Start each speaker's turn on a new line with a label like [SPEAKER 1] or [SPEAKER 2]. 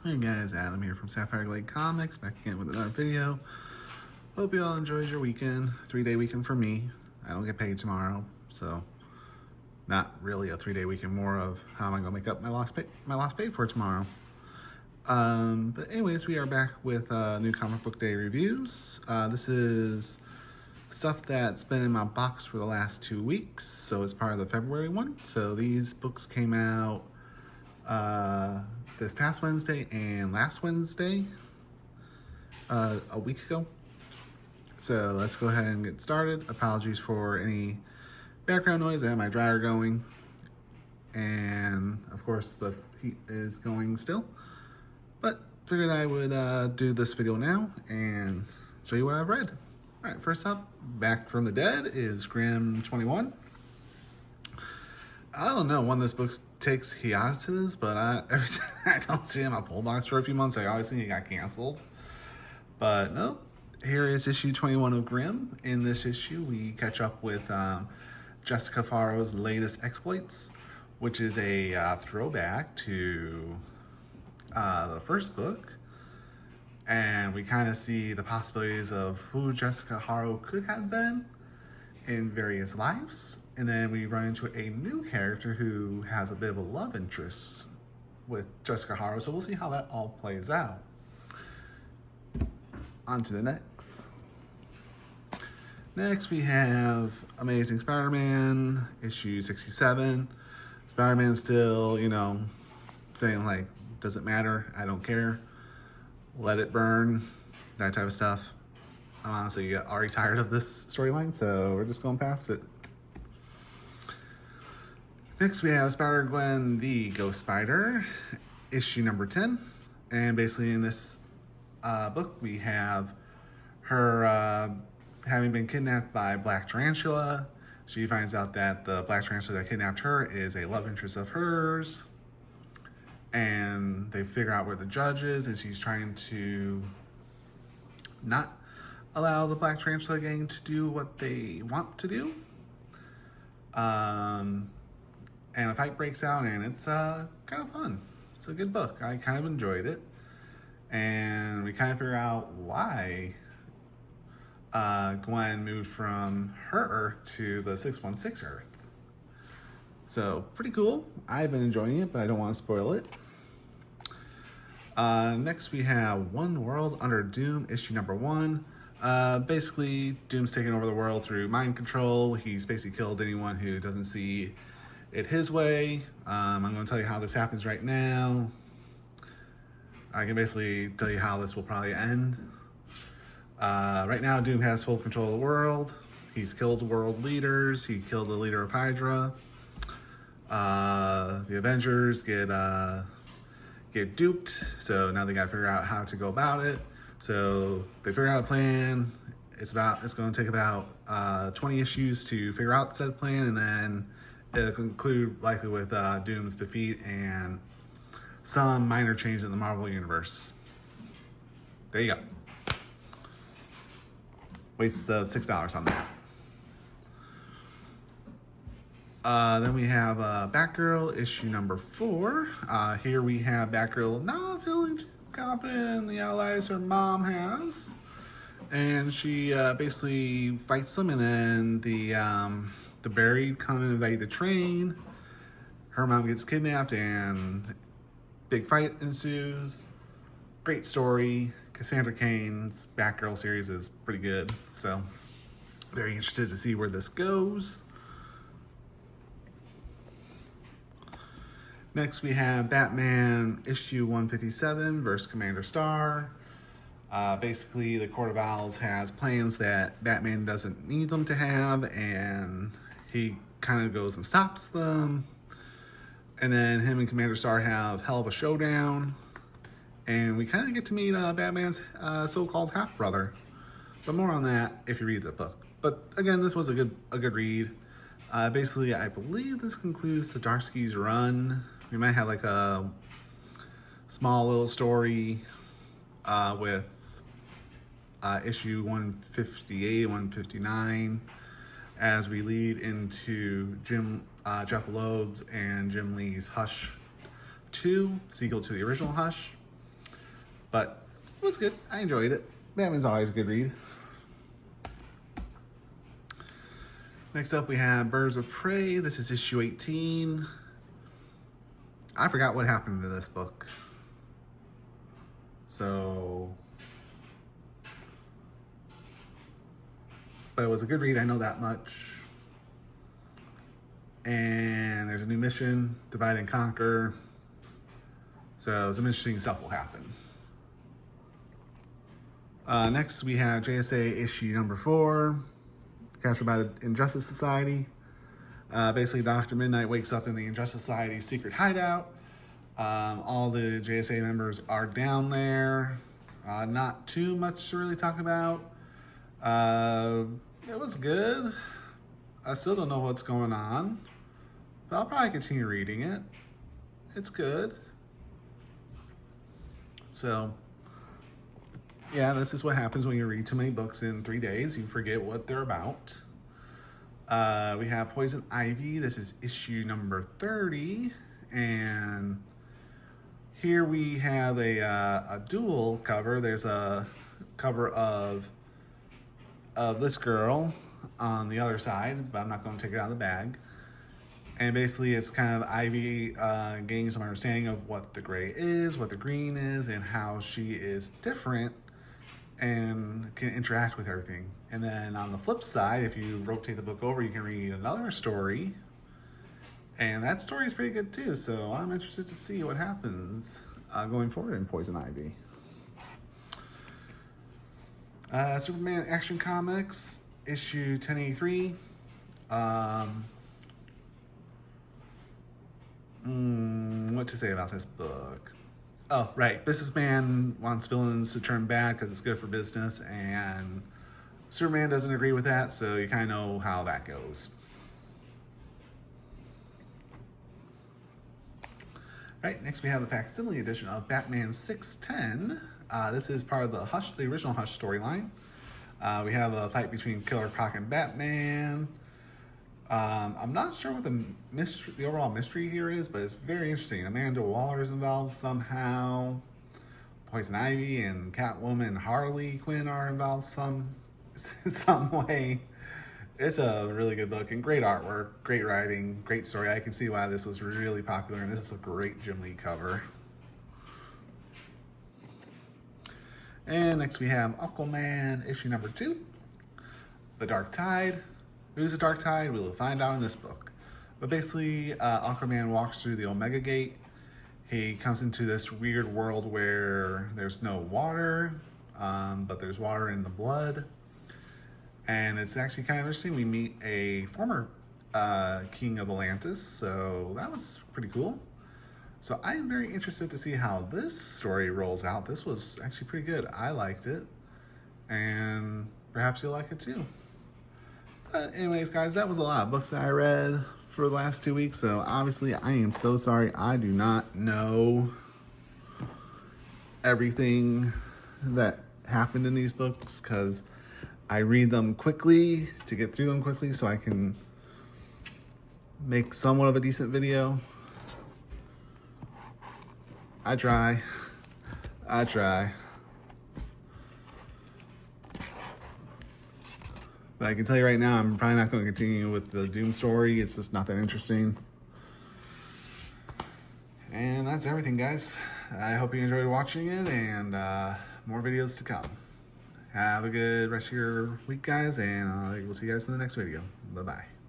[SPEAKER 1] Hey guys, Adam here from Sapphire Glade Comics, back again with another video. Hope you all enjoyed your weekend. 3-day weekend for me. I don't get paid tomorrow, so not really a 3-day weekend, more of how am I gonna make up my lost pay for tomorrow. But anyways, we are back with new comic book day reviews. This is stuff that's been in my box for the last 2 weeks, so it's part of the February one. So these books came out this past Wednesday and last Wednesday, a week ago. So let's go ahead and get started. Apologies for any background noise. I have my dryer going, and of course the heat is going still. But figured I would do this video now and show you what I've read. All right, first up, Back from the Dead is Grimm 21. I don't know when this book takes hiatus, but every time I don't see it in my pull box for a few months, I always think it got canceled. But no, here is issue 21 of Grimm. In this issue, we catch up with Jessica Farrow's latest exploits, which is a throwback to the first book. And we kind of see the possibilities of who Jessica Harrow could have been in various lives. And then we run into a new character who has a bit of a love interest with Jessica Harrow. So we'll see how that all plays out. On to the next. Next we have Amazing Spider-Man, issue 67. Spider-Man still, saying like, doesn't matter, I don't care, let it burn, that type of stuff. I'm honestly already tired of this storyline, so we're just going past it. Next we have Spider-Gwen the Ghost Spider, issue number 10. And basically in this book we have her having been kidnapped by Black Tarantula. She finds out that the Black Tarantula that kidnapped her is a love interest of hers. And they figure out where the judge is, and she's trying to not allow the Black Tarantula gang to do what they want to do. And a fight breaks out, and it's kind of fun. It's a good book. I kind of enjoyed it. And we kind of figure out why Gwen moved from her Earth to the 616 Earth. So, pretty cool. I've been enjoying it, but I don't want to spoil it. Next we have One World Under Doom, issue number 1. Basically, Doom's taking over the world through mind control. He's basically killed anyone who doesn't see it his way. I'm going to tell you how this happens right now. I can basically tell you how this will probably end. Right now, Doom has full control of the world. He's killed world leaders. He killed the leader of Hydra. The Avengers get duped, so now they got to figure out how to go about it. So they figure out a plan. It's going to take about 20 issues to figure out said plan, and then it'll conclude likely with Doom's defeat and some minor change in the Marvel Universe. There you go. Waste of $6 on that. Then we have Batgirl, issue number 4. Here we have Batgirl not feeling too confident in the allies her mom has. And she basically fights them, and then the Buried come and invade the train. Her mom gets kidnapped, and big fight ensues. Great story. Cassandra Cain's Batgirl series is pretty good, so very interested to see where this goes. Next we have Batman issue 157 versus Commander Star. Basically, the Court of Owls has plans that Batman doesn't need them to have, and he kind of goes and stops them. And then him and Commander Star have hell of a showdown. And we kind of get to meet Batman's so-called half-brother. But more on that if you read the book. But again, this was a good read. Basically, I believe this concludes the Darsky's run. We might have like a small little story with issue 158, 159 as we lead into Jeff Loeb's and Jim Lee's Hush 2, sequel to the original Hush. but it was good. I enjoyed it. Batman's always a good read. Next up, we have Birds of Prey. This is issue 18. I forgot what happened to this book. So, but it was a good read, I know that much. And there's a new mission, Divide and Conquer. So some interesting stuff will happen. Next, we have JSA issue number 4, captured by the Injustice Society. Basically, Dr. Midnight wakes up in the Injustice Society's secret hideout. All the JSA members are down there. Not too much to really talk about. It was good. I still don't know what's going on, but I'll probably continue reading it. It's good. So, yeah, this is what happens when you read too many books in 3 days. You forget what they're about. We have Poison Ivy. This is issue number 30. And here we have a dual cover. There's a cover of this girl on the other side, but I'm not going to take it out of the bag. And basically it's kind of Ivy gaining some understanding of what the gray is, what the green is, and how she is different and can interact with everything. And then on the flip side, if you rotate the book over, you can read another story. And that story is pretty good too, so I'm interested to see what happens going forward in Poison Ivy. Superman Action Comics, issue 1083. What to say about this book? Oh, right. Businessman wants villains to turn bad because it's good for business, and Superman doesn't agree with that, so you kind of know how that goes. All right, next we have the facsimile edition of Batman 610. This is part of the original Hush storyline. We have a fight between Killer Croc and Batman. I'm not sure what the overall mystery here is, but it's very interesting. Amanda Waller is involved somehow. Poison Ivy and Catwoman and Harley Quinn are involved some way. It's a really good book and great artwork, great writing, great story. I can see why this was really popular, and this is a great Jim Lee cover. And next we have Aquaman issue number 2, The Dark Tide. Who's the Dark Tide? We'll find out in this book. But basically, Aquaman walks through the Omega Gate. He comes into this weird world where there's no water, but there's water in the blood. And it's actually kind of interesting. We meet a former king of Atlantis, so that was pretty cool. So I'm very interested to see how this story rolls out. This was actually pretty good. I liked it, and perhaps you'll like it too. But anyways, guys, that was a lot of books that I read for the last 2 weeks, so obviously I am so sorry. I do not know everything that happened in these books because I read them quickly to get through them quickly so I can make somewhat of a decent video. I try. But I can tell you right now, I'm probably not going to continue with the Doom story. It's just not that interesting. And that's everything, guys. I hope you enjoyed watching it, and more videos to come. Have a good rest of your week, guys, and we'll see you guys in the next video. Bye-bye.